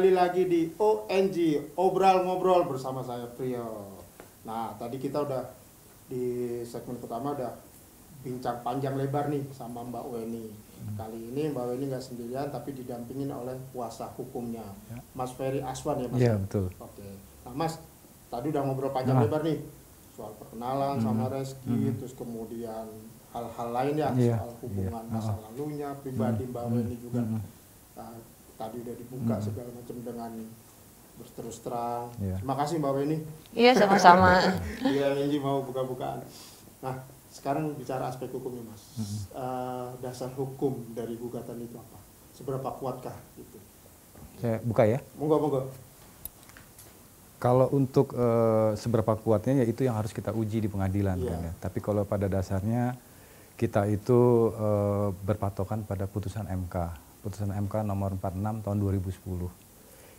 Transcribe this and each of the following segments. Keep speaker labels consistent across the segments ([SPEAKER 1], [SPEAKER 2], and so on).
[SPEAKER 1] kembali lagi di ONG, Obrol Ngobrol bersama saya Priyo. Nah, tadi kita udah di segmen pertama udah bincang panjang lebar nih sama Mbak Weni. Kali ini Mbak Weni nggak sendirian tapi didampingin oleh kuasa hukumnya, Mas Ferry Aswan ya Mas?
[SPEAKER 2] Iya, betul.
[SPEAKER 1] Oke. Nah Mas, tadi udah ngobrol panjang lebar nih soal perkenalan sama Reski, terus kemudian hal-hal lain ya, soal hubungan masa lalunya, pribadi Mbak Weni juga. Tadi udah dibuka segala macam dengan berterus terang. Terima kasih Mbak Weni.
[SPEAKER 3] Iya, sama-sama.
[SPEAKER 1] Iya, Enji mau buka-bukaan. Nah, sekarang bicara aspek hukumnya Mas. Dasar hukum dari gugatan itu apa? Seberapa kuatkah itu?
[SPEAKER 2] Saya buka ya.
[SPEAKER 1] Monggo.
[SPEAKER 2] Kalau untuk seberapa kuatnya ya itu yang harus kita uji di pengadilan kan ya. Tapi kalau pada dasarnya kita itu berpatokan pada putusan MK. Putusan MK nomor 46 tahun 2010.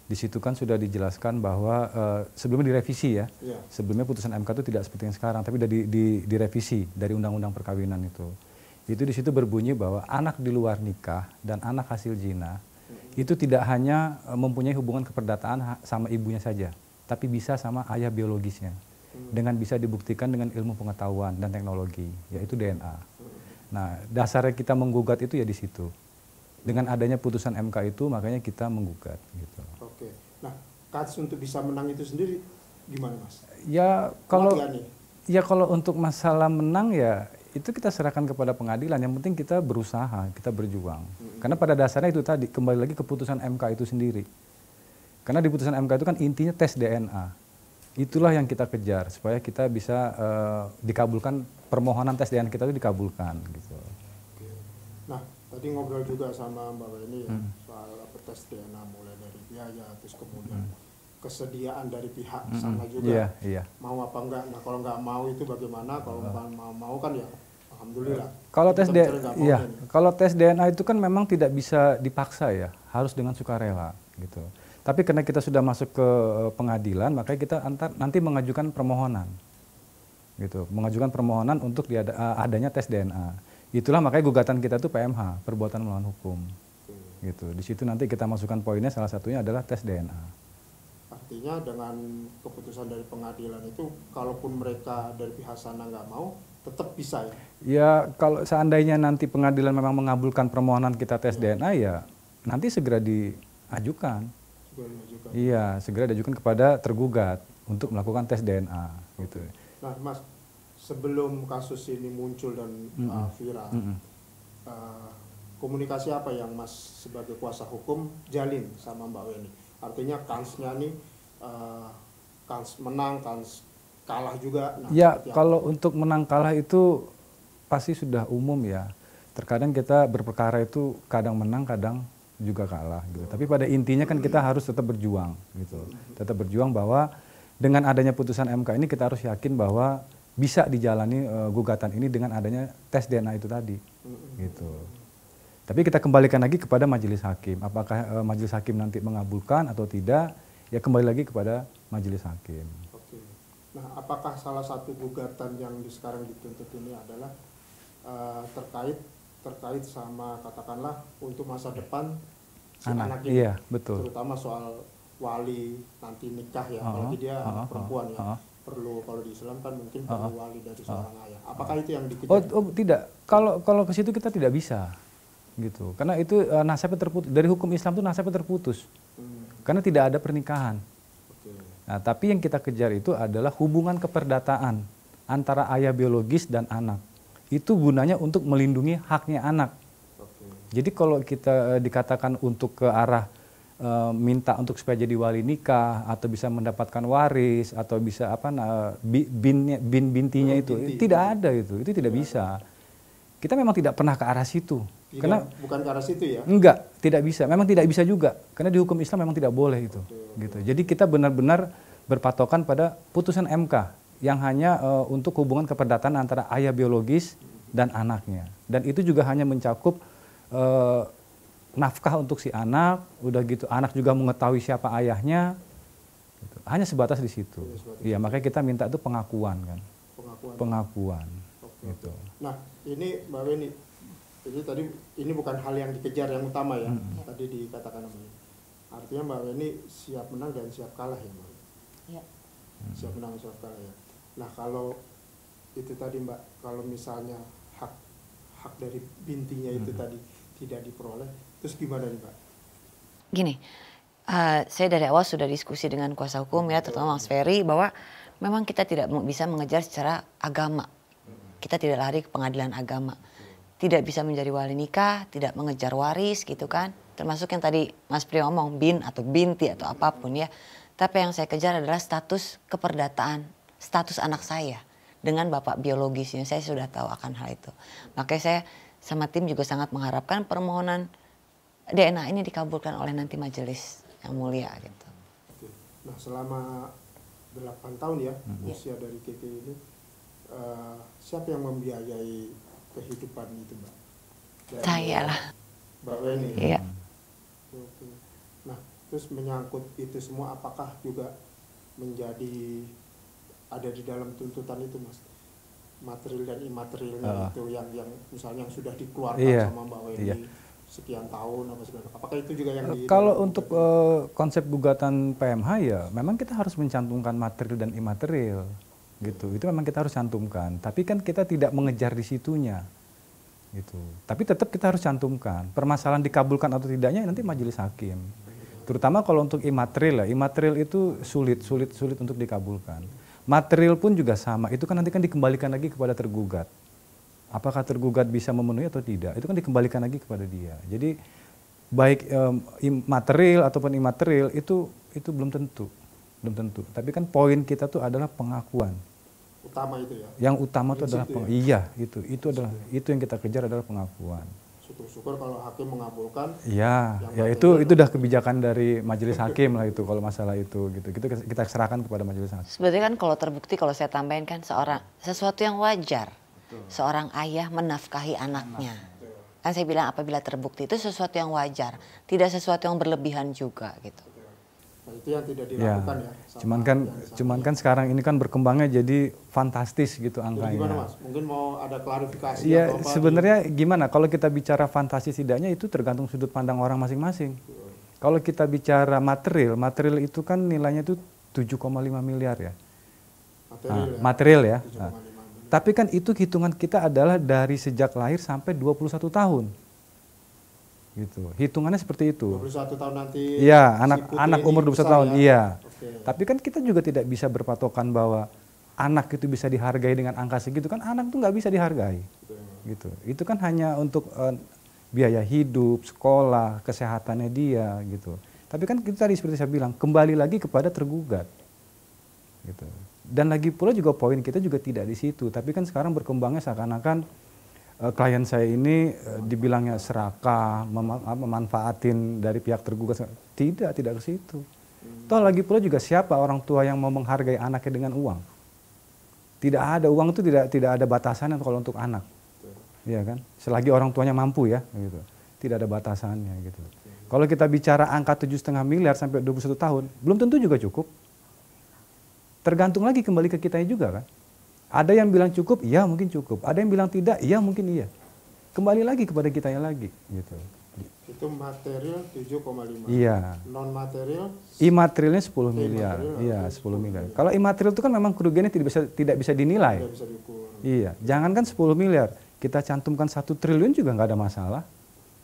[SPEAKER 2] Di situ kan sudah dijelaskan bahwa sebelumnya direvisi ya. Sebelumnya putusan MK itu tidak seperti yang sekarang, tapi sudah direvisi dari Undang-Undang Perkawinan itu. Itu di situ berbunyi bahwa anak di luar nikah dan anak hasil zina itu tidak hanya mempunyai hubungan keperdataan sama ibunya saja, tapi bisa sama ayah biologisnya. Dengan bisa dibuktikan dengan ilmu pengetahuan dan teknologi, yaitu DNA. Nah, dasarnya kita menggugat itu ya di situ. Dengan adanya putusan MK itu makanya kita menggugat gitu.
[SPEAKER 1] Oke. Nah, kasus untuk bisa menang itu sendiri gimana Mas?
[SPEAKER 2] Ya kalau untuk masalah menang ya itu kita serahkan kepada pengadilan. Yang penting kita berusaha, kita berjuang. Karena pada dasarnya itu tadi kembali lagi ke putusan MK itu sendiri. Karena di putusan MK itu kan intinya tes DNA. Itulah yang kita kejar supaya kita bisa dikabulkan, permohonan tes DNA kita itu dikabulkan gitu.
[SPEAKER 1] Oke. Nah, tadi ngobrol juga sama Mbak Weni ya, soal tes DNA mulai dari biaya, terus kemudian kesediaan dari pihak sana juga. Mau apa enggak? Nah, kalau enggak mau itu bagaimana? Kalau mau kan ya alhamdulillah.
[SPEAKER 2] Kalau tes DNA itu kan memang tidak bisa dipaksa ya, harus dengan sukarela gitu. Tapi karena kita sudah masuk ke pengadilan, makanya kita nanti mengajukan permohonan gitu, mengajukan permohonan untuk adanya tes DNA. Itulah makanya gugatan kita itu PMH, perbuatan melawan hukum. Gitu. Di situ nanti kita masukkan poinnya, salah satunya adalah tes DNA.
[SPEAKER 1] Artinya dengan keputusan dari pengadilan itu, kalaupun mereka dari pihak sana nggak mau, tetap bisa ya?
[SPEAKER 2] Ya, kalau seandainya nanti pengadilan memang mengabulkan permohonan kita tes DNA, ya nanti segera diajukan. Iya, segera diajukan kepada tergugat untuk melakukan tes DNA. Gitu.
[SPEAKER 1] Nah, Mas, sebelum kasus ini muncul dan viral, komunikasi apa yang Mas sebagai kuasa hukum jalin sama Mbak Weni? Artinya kansnya nih, kans menang, kans kalah juga. Nah,
[SPEAKER 2] ya, kalau untuk menang kalah itu pasti sudah umum ya. Terkadang kita berperkara itu kadang menang, kadang juga kalah gitu. Tapi pada intinya kan kita harus tetap berjuang gitu. Tetap berjuang bahwa dengan adanya putusan MK ini kita harus yakin bahwa bisa dijalani gugatan ini dengan adanya tes DNA itu tadi gitu. Tapi kita kembalikan lagi kepada majelis hakim. Apakah majelis hakim nanti mengabulkan atau tidak? Ya kembali lagi kepada majelis hakim.
[SPEAKER 1] Oke. Nah, apakah salah satu gugatan yang sekarang dituntut ini adalah terkait sama katakanlah untuk masa depan si anak ini?
[SPEAKER 2] Iya, betul.
[SPEAKER 1] Terutama soal wali nanti nikah ya, apalagi dia anak perempuan ya. Perlu, kalau di Islam kan mungkin perlu wali dari seorang ayah. Apakah itu yang dikejar?
[SPEAKER 2] Oh tidak. Kalau ke situ kita tidak bisa. Gitu. Karena itu nasabnya terputus. Dari hukum Islam itu nasabnya terputus. Karena tidak ada pernikahan. Nah, tapi yang kita kejar itu adalah hubungan keperdataan antara ayah biologis dan anak. Itu gunanya untuk melindungi haknya anak. Jadi kalau kita dikatakan untuk ke arah minta untuk supaya jadi wali nikah atau bisa mendapatkan waris atau bisa bintinya itu tidak ada, itu tidak bisa. Kita memang tidak pernah ke arah situ. Karena
[SPEAKER 1] bukan ke arah situ ya?
[SPEAKER 2] Enggak, tidak bisa. Memang tidak bisa juga. Karena di hukum Islam memang tidak boleh itu. Gitu. Jadi kita benar-benar berpatokan pada putusan MK yang hanya untuk hubungan keperdataan antara ayah biologis dan anaknya. Dan itu juga hanya mencakup nafkah untuk si anak, udah gitu anak juga mengetahui siapa ayahnya, gitu. Hanya sebatas di situ. Iya, makanya kita minta itu pengakuan kan. Pengakuan. Gitu.
[SPEAKER 1] Nah, ini Mbak Weni, ini tadi ini bukan hal yang dikejar yang utama ya, tadi dikatakan namanya. Artinya Mbak Weni siap menang dan siap kalah ya Mbak?
[SPEAKER 3] Iya.
[SPEAKER 1] Siap menang siap kalah ya. Nah kalau itu tadi Mbak, kalau misalnya hak dari bintinya itu tadi tidak diperoleh, terus gimana nih Mbak?
[SPEAKER 3] Gini, saya dari awal sudah diskusi dengan kuasa hukum ya, terutama Mas Ferry, bahwa memang kita tidak bisa mengejar secara agama. Kita tidak lari ke pengadilan agama. Tidak bisa menjadi wali nikah, tidak mengejar waris gitu kan. Termasuk yang tadi Mas Pri ngomong, bin atau binti atau apapun ya. Tapi yang saya kejar adalah status keperdataan, status anak saya. Dengan bapak biologisnya, saya sudah tahu akan hal itu. Makanya saya sama tim juga sangat mengharapkan permohonan DNA ini dikabulkan oleh nanti majelis yang mulia gitu.
[SPEAKER 1] Oke. Nah selama 8 tahun ya usia dari Kiki ini, siapa yang membiayai kehidupan itu Mbak?
[SPEAKER 3] Saya lah.
[SPEAKER 1] Mbak Weni.
[SPEAKER 3] Iya.
[SPEAKER 1] Oke. Nah terus menyangkut itu semua, apakah juga menjadi ada di dalam tuntutan itu Mas? Material dan imaterialnya itu yang misalnya yang sudah dikeluarkan sama Mbak Weni sekian tahun apa segala. Apakah itu juga yang
[SPEAKER 2] kalau untuk konsep gugatan PMH ya memang kita harus mencantumkan material dan imaterial gitu. Itu memang kita harus cantumkan. Tapi kan kita tidak mengejar di situnya gitu. Tapi tetap kita harus cantumkan. Permasalahan dikabulkan atau tidaknya nanti majelis hakim. Terutama kalau untuk imaterial ya. Imaterial itu sulit untuk dikabulkan. Material pun juga sama. Itu kan nanti kan dikembalikan lagi kepada tergugat. Apakah tergugat bisa memenuhi atau tidak, itu kan dikembalikan lagi kepada dia. Jadi baik material ataupun imaterial itu belum tentu. Tapi kan poin kita tuh adalah pengakuan.
[SPEAKER 1] Utama itu ya.
[SPEAKER 2] Yang utama itu adalah itu yang kita kejar adalah pengakuan.
[SPEAKER 1] Syukur-syukur kalau hakim mengabulkan.
[SPEAKER 2] Iya, ya itu udah kebijakan dari majelis hakim lah itu kalau masalah itu gitu. Kita serahkan kepada majelis hakim.
[SPEAKER 3] Sebenarnya kan kalau terbukti, kalau saya tambahin kan sesuatu yang wajar. Seorang ayah menafkahi anaknya. Kan saya bilang apabila terbukti itu sesuatu yang wajar, tidak sesuatu yang berlebihan juga gitu.
[SPEAKER 1] Nah, itu yang tidak dilakukan ya.
[SPEAKER 2] Cuman kan sekarang ini kan berkembangnya jadi fantastis gitu angkanya.
[SPEAKER 1] Jadi gimana Mas? Mungkin mau ada klarifikasi
[SPEAKER 2] ya,
[SPEAKER 1] atau apa?
[SPEAKER 2] Sebenarnya gimana kalau kita bicara fantastis tidaknya itu tergantung sudut pandang orang masing-masing. Kalau kita bicara material itu kan nilainya itu 7,5 miliar ya. Material ya. Tapi kan itu hitungan kita adalah dari sejak lahir sampai 21 tahun. Gitu. Hitungannya seperti itu.
[SPEAKER 1] 21 tahun nanti.
[SPEAKER 2] Iya, anak umur 21 tahun. Ya? Iya.
[SPEAKER 1] Okay.
[SPEAKER 2] Tapi kan kita juga tidak bisa berpatokan bahwa anak itu bisa dihargai dengan angka segitu, kan anak itu nggak bisa dihargai. Gitu. Itu kan hanya untuk biaya hidup, sekolah, kesehatannya dia gitu. Tapi kan kita tadi seperti saya bilang, kembali lagi kepada tergugat. Gitu. Dan lagi pula juga poin kita juga tidak di situ, tapi kan sekarang berkembangnya seakan-akan klien saya ini dibilangnya serakah, memanfaatin dari pihak tergugat. Tidak ke situ. Toh lagi pula juga siapa orang tua yang mau menghargai anaknya dengan uang? Tidak ada, uang itu tidak ada batasannya kalau untuk anak. Iya kan? Selagi orang tuanya mampu ya, gitu. Tidak ada batasannya gitu. Kalau kita bicara angka 7,5 miliar sampai 21 tahun, belum tentu juga cukup. Tergantung lagi kembali ke kitanya juga kan. Ada yang bilang cukup, iya mungkin cukup. Ada yang bilang tidak, iya mungkin iya. Kembali lagi kepada kitanya lagi gitu.
[SPEAKER 1] Itu material 7,5.
[SPEAKER 2] Iya.
[SPEAKER 1] Non material?
[SPEAKER 2] Imaterialnya 10 miliar. Iya, 10 miliar. Kalau imaterial itu kan memang kerugiannya tidak bisa dinilai.
[SPEAKER 1] Tidak bisa diukur.
[SPEAKER 2] Iya, jangankan 10 miliar, kita cantumkan 1 triliun juga nggak ada masalah.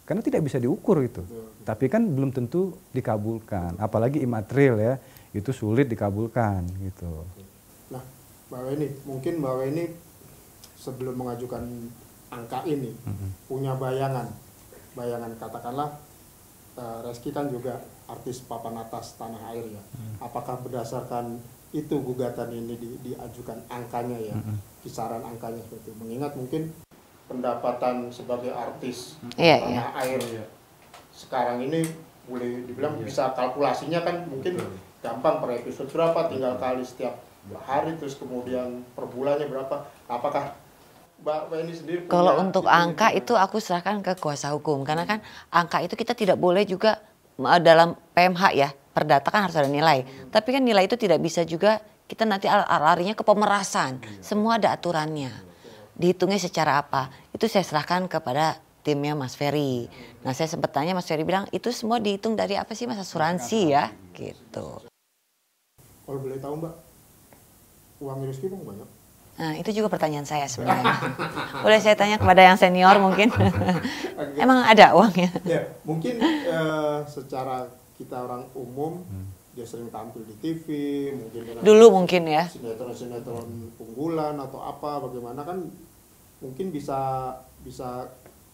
[SPEAKER 2] Karena tidak bisa diukur itu. Tapi kan belum tentu dikabulkan, apalagi imaterial ya. Itu sulit dikabulkan gitu.
[SPEAKER 1] Nah, Mbak Weni, mungkin Mbak Weni sebelum mengajukan angka ini punya bayangan katakanlah Reski kan juga artis papan atas tanah air ya. Apakah berdasarkan itu gugatan ini diajukan angkanya ya, kisaran angkanya seperti itu. Mengingat mungkin pendapatan sebagai artis tanah air sekarang ini boleh dibilang bisa kalkulasinya kan mungkin gampang, per episode berapa, tinggal kali setiap hari, terus kemudian per bulannya berapa. Apakah Mbak Weni sendiri punya?
[SPEAKER 3] Kalau untuk angka itu aku serahkan ke kuasa hukum, karena kan angka itu kita tidak boleh juga dalam PMH ya, perdata kan harus ada nilai. Tapi kan nilai itu tidak bisa juga kita nanti larinya ke pemerasan. Semua ada aturannya. Dihitungnya secara apa? Itu saya serahkan kepada timnya Mas Ferry. Nah saya sempat tanya, Mas Ferry bilang itu semua dihitung dari apa sih Mas, asuransi ya gitu.
[SPEAKER 1] Kalau boleh tahu Mbak, uang Rizky Bang banyak?
[SPEAKER 3] Nah itu juga pertanyaan saya sebenarnya. Boleh saya tanya kepada yang senior mungkin? Emang ada uangnya?
[SPEAKER 1] Ya mungkin secara kita orang umum, dia sering tampil di TV, mungkin
[SPEAKER 3] dulu mungkin ya.
[SPEAKER 1] Sinetron unggulan atau apa, bagaimana kan mungkin bisa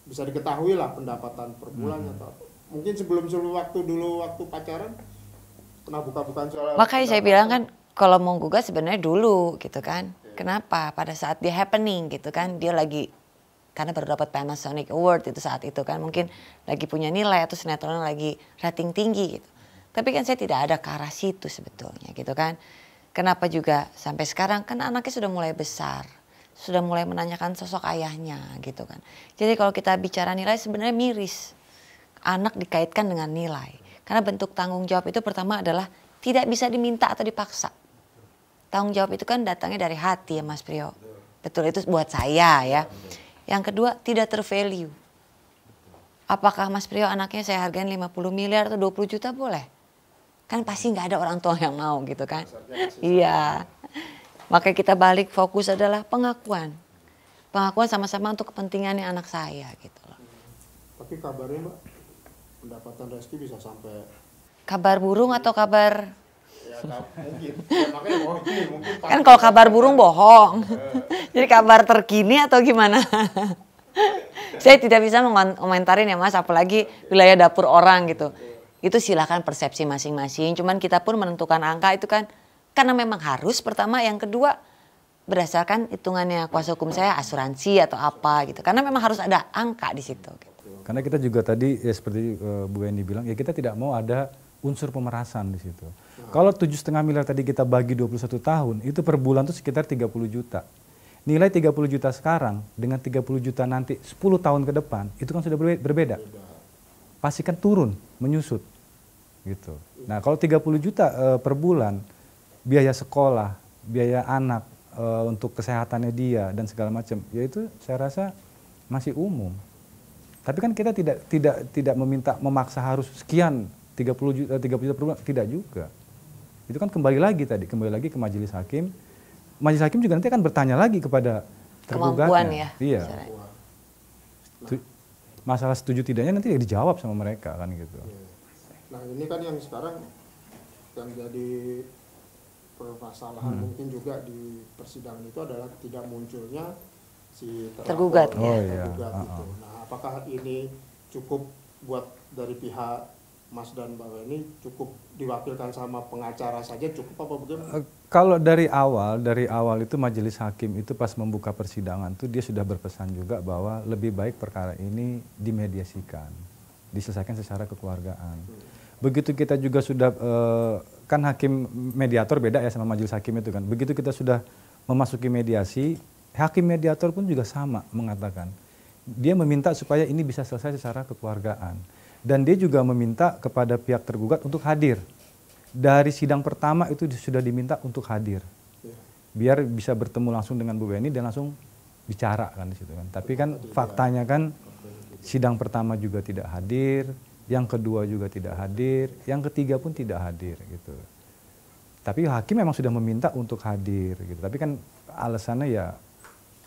[SPEAKER 1] diketahui lah pendapatan per bulannya atau mungkin sebelum waktu pacaran pernah buka-bukaan soal.
[SPEAKER 3] Makanya saya bilang kan kalau mau gugat sebenarnya dulu gitu kan. Kenapa? Pada saat dia happening gitu kan, dia lagi karena baru dapat Panasonic Award itu saat itu kan, mungkin lagi punya nilai atau sinetronnya lagi rating tinggi gitu. Tapi kan saya tidak ada ke arah situ sebetulnya gitu kan. Kenapa juga sampai sekarang kan anaknya sudah mulai besar, sudah mulai menanyakan sosok ayahnya gitu kan. Jadi kalau kita bicara nilai sebenarnya miris. Anak dikaitkan dengan nilai. Karena bentuk tanggung jawab itu pertama adalah tidak bisa diminta atau dipaksa. Tanggung jawab itu kan datangnya dari hati ya Mas Priyo. Betul, itu buat saya ya. Yang kedua tidak tervalue. Apakah Mas Priyo anaknya saya hargain 50 miliar atau 20 juta boleh? Kan pasti nggak ada orang tua yang mau gitu kan. Iya. Makanya kita balik fokus adalah pengakuan. Pengakuan sama-sama untuk kepentingannya anak saya gitu loh.
[SPEAKER 1] Tapi kabarnya Mbak, pendapatan Rizky bisa sampai.
[SPEAKER 3] Kabar burung atau kabar?
[SPEAKER 1] Ya, mungkin. Ya, makanya mungkin
[SPEAKER 3] Kan kalau kabar burung bohong. Jadi kabar terkini atau gimana? Saya tidak bisa mengomentarin ya Mas, apalagi wilayah dapur orang gitu. Itu silakan persepsi masing-masing. Cuman kita pun menentukan angka itu kan karena memang harus pertama, yang kedua berdasarkan hitungannya kuasa hukum saya asuransi atau apa gitu. Karena memang harus ada angka di situ. Gitu.
[SPEAKER 2] Karena kita juga tadi ya seperti Bu Eni bilang ya kita tidak mau ada unsur pemerasan di situ. Kalau 7,5 miliar tadi kita bagi 21 tahun, itu per bulan itu sekitar 30 juta. Nilai 30 juta sekarang dengan 30 juta nanti 10 tahun ke depan, itu kan sudah berbeda. Pasti kan turun, menyusut. Gitu. Nah kalau 30 juta per bulan, biaya sekolah, biaya anak, untuk kesehatannya dia dan segala macam, ya itu saya rasa masih umum. Tapi kan kita tidak memaksa harus sekian 30 juta per bulan, tidak juga. Itu kan kembali lagi ke majelis hakim. Majelis hakim juga nanti akan bertanya lagi kepada tergugatnya.
[SPEAKER 3] Kemampuan ya.
[SPEAKER 2] Iya. Masalah setuju tidaknya nanti dijawab sama mereka kan gitu.
[SPEAKER 1] Nah ini kan yang sekarang yang jadi permasalahan mungkin juga di persidangan itu adalah tidak munculnya si
[SPEAKER 3] tergugat.
[SPEAKER 1] Oh, iya. Itu. Nah apakah ini cukup buat dari pihak Mas dan Mbak ini cukup diwakilkan sama pengacara saja cukup apa bagaimana?
[SPEAKER 2] Kalau dari awal itu majelis hakim itu pas membuka persidangan itu dia sudah berpesan juga bahwa lebih baik perkara ini dimediasikan, diselesaikan secara kekeluargaan. Begitu kita juga sudah kan hakim mediator beda ya sama majelis hakim itu kan. Begitu kita sudah memasuki mediasi, hakim mediator pun juga sama mengatakan dia meminta supaya ini bisa selesai secara kekeluargaan. Dan dia juga meminta kepada pihak tergugat untuk hadir. Dari sidang pertama itu sudah diminta untuk hadir. Biar bisa bertemu langsung dengan Bu Beni dan langsung bicara kan di situ kan. Tapi kan faktanya kan sidang pertama juga tidak hadir, yang kedua juga tidak hadir, yang ketiga pun tidak hadir gitu. Tapi hakim memang sudah meminta untuk hadir gitu. Tapi kan alasannya ya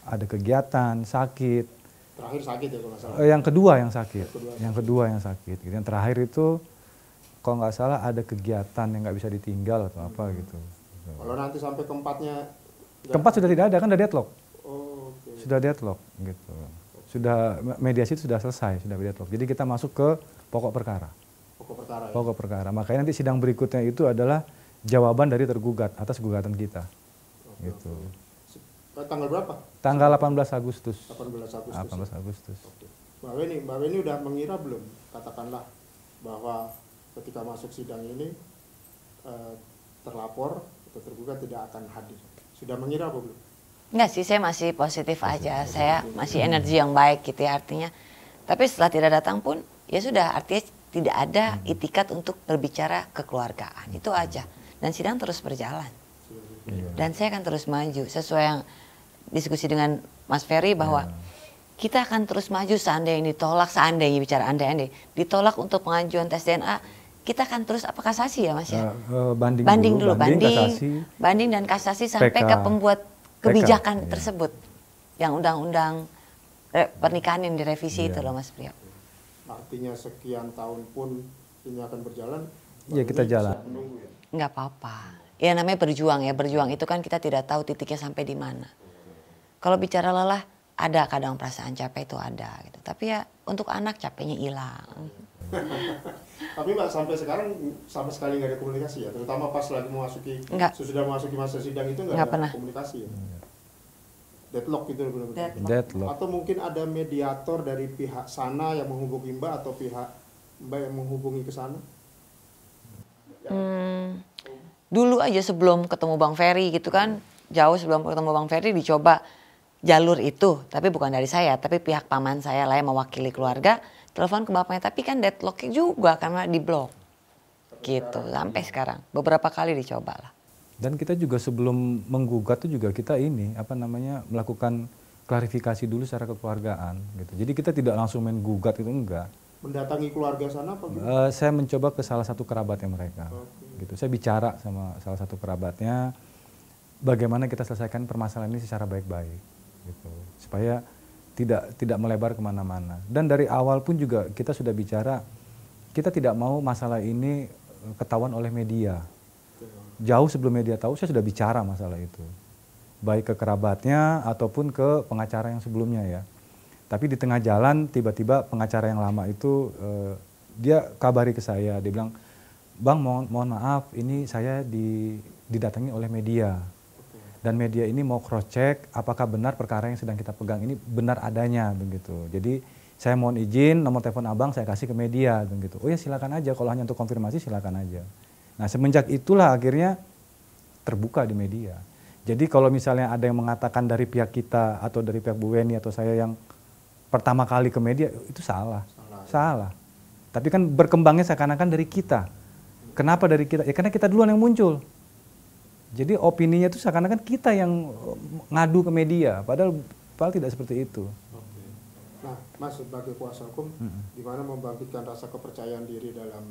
[SPEAKER 2] ada kegiatan, sakit.
[SPEAKER 1] Terakhir sakit ya kalau nggak salah.
[SPEAKER 2] Yang kedua yang sakit. Yang kedua yang sakit. Yang terakhir itu kalau nggak salah ada kegiatan yang nggak bisa ditinggal atau apa gitu.
[SPEAKER 1] Kalau nanti sampai keempatnya.
[SPEAKER 2] Keempat sudah tidak ada kan, udah deadlock.
[SPEAKER 1] Oh, okay.
[SPEAKER 2] Sudah deadlock gitu. Sudah mediasi itu sudah selesai, sudah deadlock. Jadi kita masuk ke pokok perkara.
[SPEAKER 1] Pokok perkara. Ya?
[SPEAKER 2] Pokok perkara. Makanya nanti sidang berikutnya itu adalah jawaban dari tergugat atas gugatan kita.
[SPEAKER 1] Okay,
[SPEAKER 2] gitu.
[SPEAKER 1] Okay. Tanggal berapa?
[SPEAKER 2] Tanggal 18 Agustus.
[SPEAKER 1] 18 Agustus.
[SPEAKER 2] 18 Agustus.
[SPEAKER 1] Oke. Mbak Weni udah mengira belum, katakanlah bahwa ketika masuk sidang ini terlapor atau tergugat tidak akan hadir. Sudah mengira apa belum?
[SPEAKER 3] Enggak sih, saya masih positif aja. Saya masih energi yang baik gitu ya artinya. Tapi setelah tidak datang pun ya sudah, artinya tidak ada itikat untuk berbicara kekeluargaan. Itu aja. Dan sidang terus berjalan. Dan saya akan terus maju sesuai yang diskusi dengan Mas Ferry bahwa kita akan terus maju seandainya ditolak, seandainya bicara andai-andai, ditolak untuk pengajuan tes DNA, kita akan terus apa kasasi ya Mas ya?
[SPEAKER 2] Banding dulu,
[SPEAKER 3] banding dan kasasi sampai
[SPEAKER 2] PK,
[SPEAKER 3] ke pembuat kebijakan
[SPEAKER 2] PK,
[SPEAKER 3] tersebut. Yang undang-undang pernikahan yang direvisi itu loh Mas Priok.
[SPEAKER 1] Artinya sekian tahun pun ini akan berjalan.
[SPEAKER 2] Iya, kita jalan.
[SPEAKER 1] Ya?
[SPEAKER 3] Nggak apa-apa. Ya namanya berjuang ya, berjuang itu kan kita tidak tahu titiknya sampai di mana. Kalau bicara lelah, ada kadang perasaan capek itu ada gitu. Tapi ya untuk anak capeknya hilang.
[SPEAKER 1] Tapi Mbak sampai sekarang sama sekali nggak ada komunikasi ya, terutama pas lagi sudah memasuki masa sidang itu nggak ada
[SPEAKER 3] pernah
[SPEAKER 1] komunikasi ya. Deadlock gitu benar-benar.
[SPEAKER 2] Deadlock.
[SPEAKER 1] Atau mungkin ada mediator dari pihak sana yang menghubungi Mbak atau pihak Mbak yang menghubungi ke sana?
[SPEAKER 3] Dulu aja sebelum ketemu Bang Ferry gitu kan, jauh sebelum ketemu Bang Ferry dicoba jalur itu, tapi bukan dari saya, tapi pihak paman saya lah yang mewakili keluarga, telepon ke bapaknya, tapi kan deadlock juga karena di blok. Gitu, sampai sekarang. Beberapa kali dicoba lah.
[SPEAKER 2] Dan kita juga sebelum menggugat tuh juga kita melakukan klarifikasi dulu secara kekeluargaan gitu. Jadi kita tidak langsung main gugat itu enggak.
[SPEAKER 1] Mendatangi keluarga sana apa gitu?
[SPEAKER 2] Saya mencoba ke salah satu kerabatnya mereka. Gitu. Saya bicara sama salah satu kerabatnya bagaimana kita selesaikan permasalahan ini secara baik-baik gitu. Supaya tidak melebar kemana-mana. Dan dari awal pun juga kita sudah bicara, kita tidak mau masalah ini ketahuan oleh media. Jauh sebelum media tahu, saya sudah bicara masalah itu. Baik ke kerabatnya ataupun ke pengacara yang sebelumnya ya. Tapi di tengah jalan tiba-tiba pengacara yang lama itu dia kabari ke saya, dia bilang, "Bang, mohon maaf, ini saya didatangi oleh media. Dan media ini mau cross check apakah benar perkara yang sedang kita pegang ini benar adanya begitu. Jadi saya mohon izin nomor telepon Abang saya kasih ke media begitu. Oh ya silakan aja, kalau hanya untuk konfirmasi silakan aja. Nah semenjak itulah akhirnya terbuka di media. Jadi kalau misalnya ada yang mengatakan dari pihak kita atau dari pihak Bu Weni atau saya yang pertama kali ke media, itu salah. Tapi kan berkembangnya seakan-akan dari kita. Kenapa dari kita? Ya karena kita duluan yang muncul. Jadi opininya itu seakan-akan kita yang ngadu ke media, padahal tidak seperti itu.
[SPEAKER 1] Oke. Nah, Mas sebagai kuasa hukum, gimana membangkitkan rasa kepercayaan diri dalam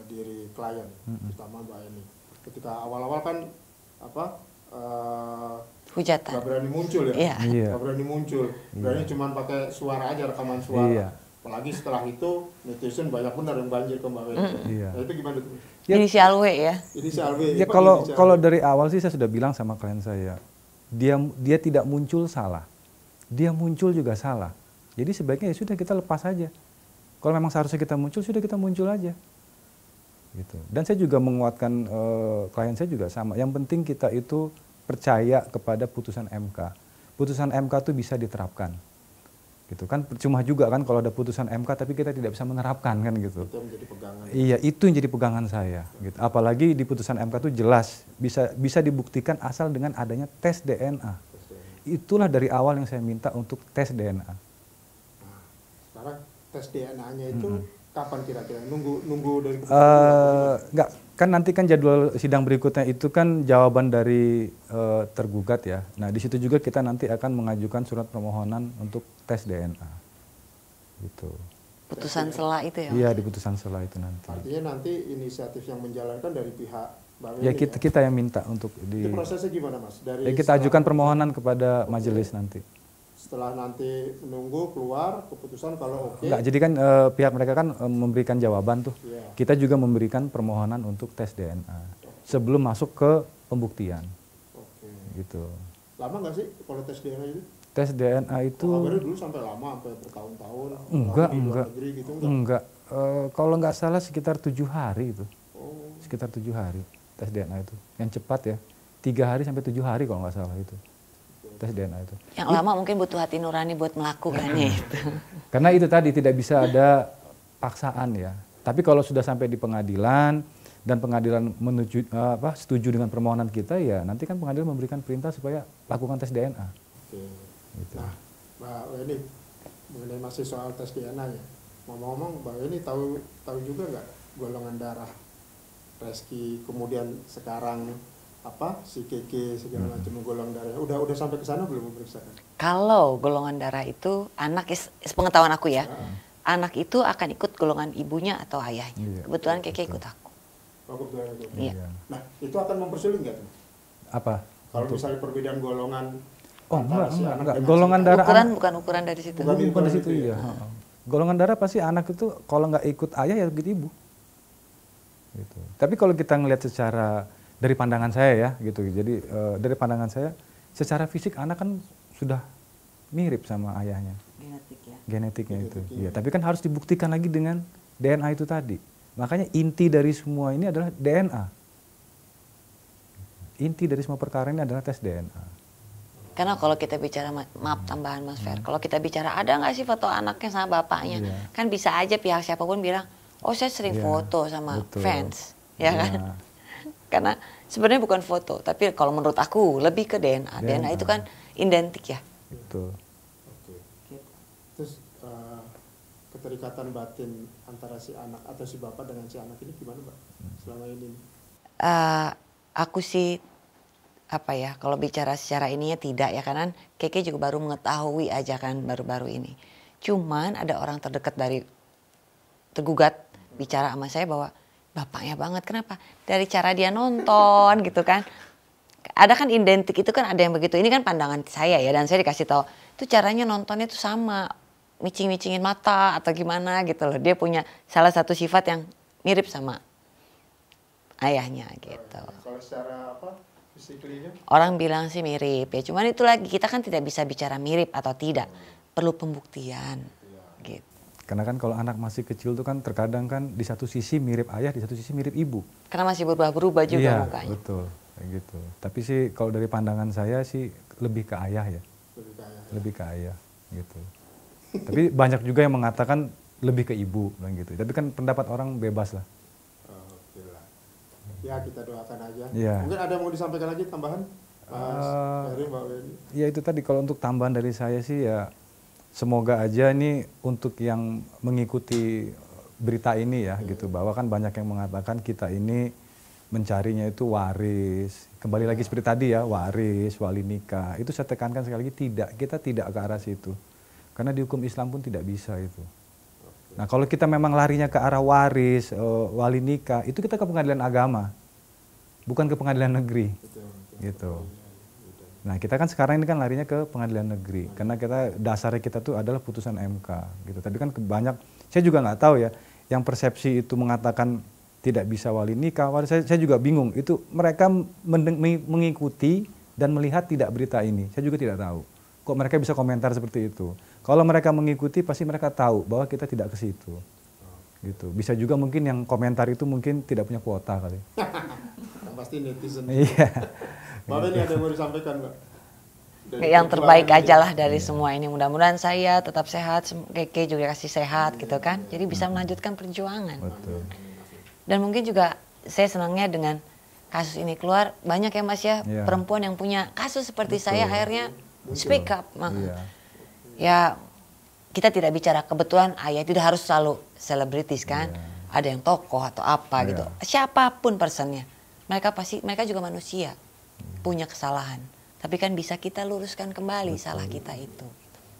[SPEAKER 1] diri klien, terutama Mbak Eni. Ketika awal-awal kan
[SPEAKER 3] hujatan.
[SPEAKER 1] Gak berani muncul ya, gak berani muncul, berani cuma pakai suara aja, rekaman suara.
[SPEAKER 2] Iya.
[SPEAKER 1] Apalagi setelah itu netizen banyak benar yang banjir ke Mbak Eni. Nah itu gimana tuh?
[SPEAKER 3] Ya. Inisial W ya.
[SPEAKER 1] Inisial W.
[SPEAKER 2] Ya kalau dari awal sih saya sudah bilang sama klien saya, dia tidak muncul salah, dia muncul juga salah. Jadi sebaiknya ya sudah kita lepas aja. Kalau memang seharusnya kita muncul, sudah kita muncul aja. Gitu. Dan saya juga menguatkan klien saya juga sama. Yang penting kita itu percaya kepada putusan MK. Putusan MK itu bisa diterapkan. Gitu kan cuma juga kan kalau ada putusan MK tapi kita tidak bisa menerapkan kan gitu.
[SPEAKER 1] Itu yang menjadi pegangan.
[SPEAKER 2] Iya, itu yang jadi pegangan saya gitu. Apalagi di putusan MK itu jelas bisa dibuktikan asal dengan adanya tes DNA. Itulah dari awal yang saya minta untuk tes DNA.
[SPEAKER 1] Nah, sekarang tes DNA-nya itu kapan kira-kira? Nunggu dari
[SPEAKER 2] enggak, kan nanti kan jadwal sidang berikutnya itu kan jawaban dari tergugat ya. Nah, di situ juga kita nanti akan mengajukan surat permohonan untuk tes DNA. Gitu.
[SPEAKER 3] Putusan sela itu ya?
[SPEAKER 2] Iya, di putusan sela itu nanti.
[SPEAKER 1] Artinya nanti inisiatif yang menjalankan dari pihak Mbak Weni
[SPEAKER 2] ya kita yang minta untuk
[SPEAKER 1] Itu prosesnya gimana Mas?
[SPEAKER 2] Kita ajukan permohonan kepada majelis nanti.
[SPEAKER 1] Setelah nanti menunggu keluar keputusan kalau oke.
[SPEAKER 2] Enggak, jadi kan pihak mereka kan memberikan jawaban tuh. Yeah. Kita juga memberikan permohonan untuk tes DNA sebelum masuk ke pembuktian. Oke. Gitu.
[SPEAKER 1] Lama nggak sih kalau tes DNA itu?
[SPEAKER 2] Tes DNA itu.
[SPEAKER 1] Kabarnya dulu sampai lama, sampai bertahun-tahun.
[SPEAKER 2] Enggak. Kalau nggak salah sekitar 7 hari itu. Sekitar 7 hari tes DNA itu. Yang cepat ya. 3 hari sampai 7 hari kalau nggak salah itu. Tes DNA itu.
[SPEAKER 3] Yang lama mungkin butuh hati nurani buat melakukannya itu.
[SPEAKER 2] Karena itu tadi tidak bisa ada paksaan ya. Tapi kalau sudah sampai di pengadilan dan pengadilan setuju dengan permohonan kita ya nanti kan pengadilan memberikan perintah supaya lakukan tes DNA. Oke. Gitu.
[SPEAKER 1] Nah, Mbak Weni mengenai masih soal tes DNA ya. Ngomong-ngomong Mbak Weni tahu juga nggak golongan darah Reski kemudian sekarang si Keke segala macam golongan darah. Udah sampai ke sana belum memeriksakan?
[SPEAKER 3] Kalau golongan darah itu anak, pengetahuan aku ya, anak itu akan ikut golongan ibunya atau ayahnya.
[SPEAKER 2] Iya.
[SPEAKER 3] Kebetulan Keke ikut aku.
[SPEAKER 1] Oh, kebetulan itu.
[SPEAKER 3] Iya.
[SPEAKER 1] Nah, itu akan mempersulit nggak tuh?
[SPEAKER 2] Apa?
[SPEAKER 1] Kalau misalnya perbedaan golongan.
[SPEAKER 2] Oh
[SPEAKER 1] antara
[SPEAKER 2] enggak,
[SPEAKER 1] si
[SPEAKER 2] enggak,
[SPEAKER 1] anak
[SPEAKER 2] enggak.
[SPEAKER 1] dengan
[SPEAKER 2] Golongan
[SPEAKER 1] si
[SPEAKER 2] darah
[SPEAKER 3] Ukuran
[SPEAKER 2] anak-
[SPEAKER 3] bukan ukuran dari situ.
[SPEAKER 2] bukan di situ iya. Golongan darah pasti anak itu kalau nggak ikut ayah ya ikut ibu. Gitu. Tapi kalau kita ngelihat secara dari pandangan saya ya gitu. Jadi dari pandangan saya secara fisik anak kan sudah mirip sama ayahnya.
[SPEAKER 3] Genetik ya.
[SPEAKER 2] Genetiknya itu.
[SPEAKER 1] Genetiknya.
[SPEAKER 2] Iya, tapi kan harus dibuktikan lagi dengan DNA itu tadi. Makanya inti dari semua ini adalah DNA. Inti dari semua perkara ini adalah tes DNA.
[SPEAKER 3] Karena kalau kita bicara, maaf tambahan Mas Fer, kalau kita bicara ada nggak sih foto anaknya sama bapaknya,
[SPEAKER 2] Iya.
[SPEAKER 3] kan bisa aja pihak siapapun bilang, oh saya sering
[SPEAKER 2] Iya,
[SPEAKER 3] foto sama
[SPEAKER 2] betul.
[SPEAKER 3] fans, ya
[SPEAKER 2] Iya.
[SPEAKER 3] kan? Karena sebenarnya bukan foto, tapi kalau menurut aku lebih ke DNA. DNA itu kan identik ya.
[SPEAKER 2] Betul.
[SPEAKER 1] Oke. Terus keterikatan batin antara si anak atau si bapak dengan si anak ini gimana, Mbak? Selama ini?
[SPEAKER 3] Aku sih apa ya, kalau bicara secara ininya tidak ya, karena Keke juga baru mengetahui aja kan baru-baru ini. Cuman ada orang terdekat dari tergugat bicara sama saya bahwa bapaknya banget. Kenapa? Dari cara dia nonton gitu kan. Ada kan identik itu kan, ada yang begitu. Ini kan pandangan saya ya, dan saya dikasih tahu itu caranya nontonnya tuh sama, micing-micingin mata atau gimana gitu loh. Dia punya salah satu sifat yang mirip sama ayahnya gitu.
[SPEAKER 1] Kalau secara fisiklinya?
[SPEAKER 3] Orang bilang sih mirip ya, cuman itu lagi kita kan tidak bisa bicara mirip atau tidak, perlu pembuktian gitu.
[SPEAKER 2] Karena kan kalau anak masih kecil tuh kan terkadang kan di satu sisi mirip ayah, di satu sisi mirip ibu.
[SPEAKER 3] Karena masih berubah-berubah juga
[SPEAKER 2] Iya,
[SPEAKER 3] mukanya.
[SPEAKER 2] betul. Kayak gitu. Tapi sih kalau dari pandangan saya sih lebih ke ayah ya. Lebih ke ayah gitu. Tapi banyak juga yang mengatakan lebih ke ibu bilang gitu. Tapi kan pendapat orang bebas lah.
[SPEAKER 1] Oke lah. Ya kita doakan aja.
[SPEAKER 2] Iya.
[SPEAKER 1] Mungkin ada yang mau disampaikan lagi tambahan? Mas Heri, Mbak Weni.
[SPEAKER 2] Ya itu tadi kalau untuk tambahan dari saya sih ya semoga aja ini untuk yang mengikuti berita ini ya gitu, bahwa kan banyak yang mengatakan kita ini mencarinya itu waris. Kembali lagi seperti tadi ya, waris, wali nikah. Itu saya tekankan sekali lagi tidak, kita tidak ke arah situ. Karena di hukum Islam pun tidak bisa itu. Nah kalau kita memang larinya ke arah waris, wali nikah, itu kita ke pengadilan agama, bukan ke pengadilan negeri. Gitu. Nah kita kan sekarang ini kan larinya ke pengadilan negeri, karena kita dasarnya kita tuh adalah putusan MK. Gitu. Tapi kan banyak, saya juga nggak tahu ya, yang persepsi itu mengatakan tidak bisa wali nikah, saya juga bingung. Itu mereka mengikuti dan melihat tidak berita ini, saya juga tidak tahu. Kok mereka bisa komentar seperti itu? Kalau mereka mengikuti pasti mereka tahu bahwa kita tidak ke situ. Gitu. Bisa juga mungkin yang komentar itu mungkin tidak punya kuota kali.
[SPEAKER 1] Yang pasti netizen.
[SPEAKER 2] Iya.
[SPEAKER 1] Mbak Weni ada yang mau disampaikan, Mbak?
[SPEAKER 3] Yang terbaik aja lah dari semua ini. Mudah-mudahan saya tetap sehat, Keke juga kasih sehat gitu kan. Jadi bisa melanjutkan perjuangan.
[SPEAKER 2] Betul.
[SPEAKER 3] Dan mungkin juga saya senangnya dengan kasus ini keluar, banyak ya Mas ya,
[SPEAKER 2] Iya.
[SPEAKER 3] perempuan yang punya kasus seperti saya akhirnya speak up.
[SPEAKER 2] Iya.
[SPEAKER 3] Ya kita tidak bicara kebetulan ayah tidak harus selalu selebritis kan. Ada yang tokoh atau apa gitu. Siapapun personnya. Mereka juga manusia. Punya kesalahan. Tapi kan bisa kita luruskan kembali salah kita itu.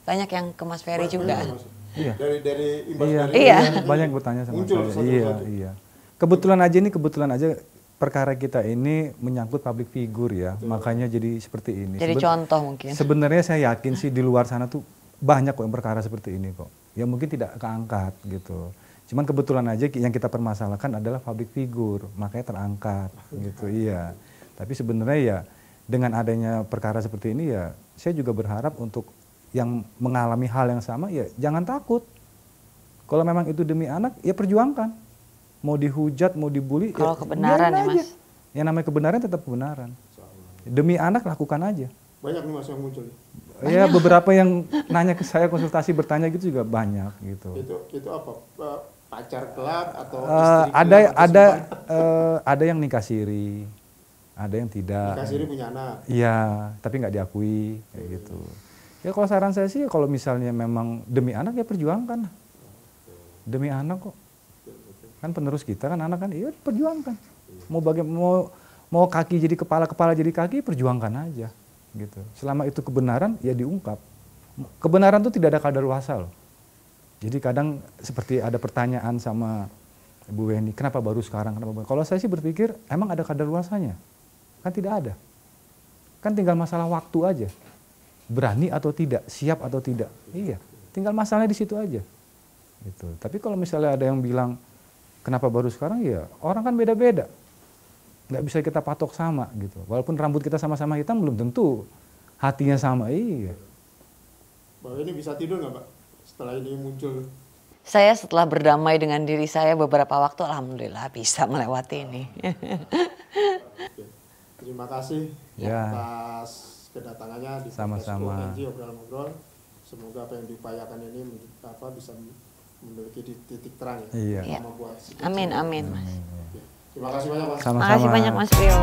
[SPEAKER 3] Banyak yang ke Mas Ferry juga.
[SPEAKER 2] Iya.
[SPEAKER 1] Dari imbas
[SPEAKER 2] Iya,
[SPEAKER 1] dari
[SPEAKER 3] Iya.
[SPEAKER 2] banyak yang bertanya sama
[SPEAKER 1] muncul
[SPEAKER 2] saya.
[SPEAKER 1] satu-satu.
[SPEAKER 2] Iya. Kebetulan aja perkara kita ini menyangkut public figure ya, makanya jadi seperti ini.
[SPEAKER 3] Jadi contoh mungkin.
[SPEAKER 2] Sebenarnya saya yakin sih di luar sana tuh banyak kok yang perkara seperti ini kok. Ya mungkin tidak keangkat gitu. Cuman kebetulan aja yang kita permasalahkan adalah public figure, makanya terangkat gitu. Iya. Tapi sebenarnya ya dengan adanya perkara seperti ini ya saya juga berharap untuk yang mengalami hal yang sama ya jangan takut. Kalau memang itu demi anak ya perjuangkan. Mau dihujat, mau dibully
[SPEAKER 3] Kalau
[SPEAKER 2] ya
[SPEAKER 3] kebenaran
[SPEAKER 2] biarin
[SPEAKER 3] ya,
[SPEAKER 2] aja.
[SPEAKER 3] Mas.
[SPEAKER 2] Yang namanya kebenaran tetap kebenaran. Demi anak lakukan aja.
[SPEAKER 1] Banyak nih Mas yang muncul.
[SPEAKER 2] Ya beberapa yang nanya ke saya konsultasi bertanya gitu juga banyak gitu.
[SPEAKER 1] Itu apa? Pacar kelak atau istri kelak atau
[SPEAKER 2] Ada yang nikah siri, ada yang tidak.
[SPEAKER 1] nikah siri punya anak.
[SPEAKER 2] Iya, tapi nggak diakui kayak gitu. Ya kalau saran saya sih kalau misalnya memang demi anak ya perjuangkan. Demi anak kok. Kan penerus kita kan anak kan, iya perjuangkan. Mau kaki jadi kepala, kepala jadi kaki, perjuangkan aja gitu. Selama itu kebenaran ya diungkap. Kebenaran itu tidak ada kadaluarsa loh. Jadi kadang seperti ada pertanyaan sama Bu Weni, kenapa baru sekarang? Kalau saya sih berpikir emang ada kadaluarsanya? Kan tidak ada. Kan tinggal masalah waktu aja. Berani atau tidak, siap atau tidak. Iya, tinggal masalahnya di situ aja. Gitu. Tapi kalau misalnya ada yang bilang kenapa baru sekarang, ya orang kan beda-beda. Nggak bisa kita patok sama gitu. Walaupun rambut kita sama-sama hitam belum tentu hatinya sama. Iya.
[SPEAKER 1] Mbak ini bisa tidur nggak, Pak? Setelah ini muncul.
[SPEAKER 3] Saya setelah berdamai dengan diri saya beberapa waktu, alhamdulillah bisa melewati ini.
[SPEAKER 1] Oke. Terima kasih atas kedatangannya di
[SPEAKER 2] sama-sama
[SPEAKER 1] Obrolan-Ngobrol. Semoga apa yang diupayakan ini bisa memiliki titik terang ya.
[SPEAKER 3] Iya. Amin, amin, Mas.
[SPEAKER 1] Terima kasih banyak, Mas.
[SPEAKER 2] Sama-sama.
[SPEAKER 3] Terima kasih banyak, Mas Rio.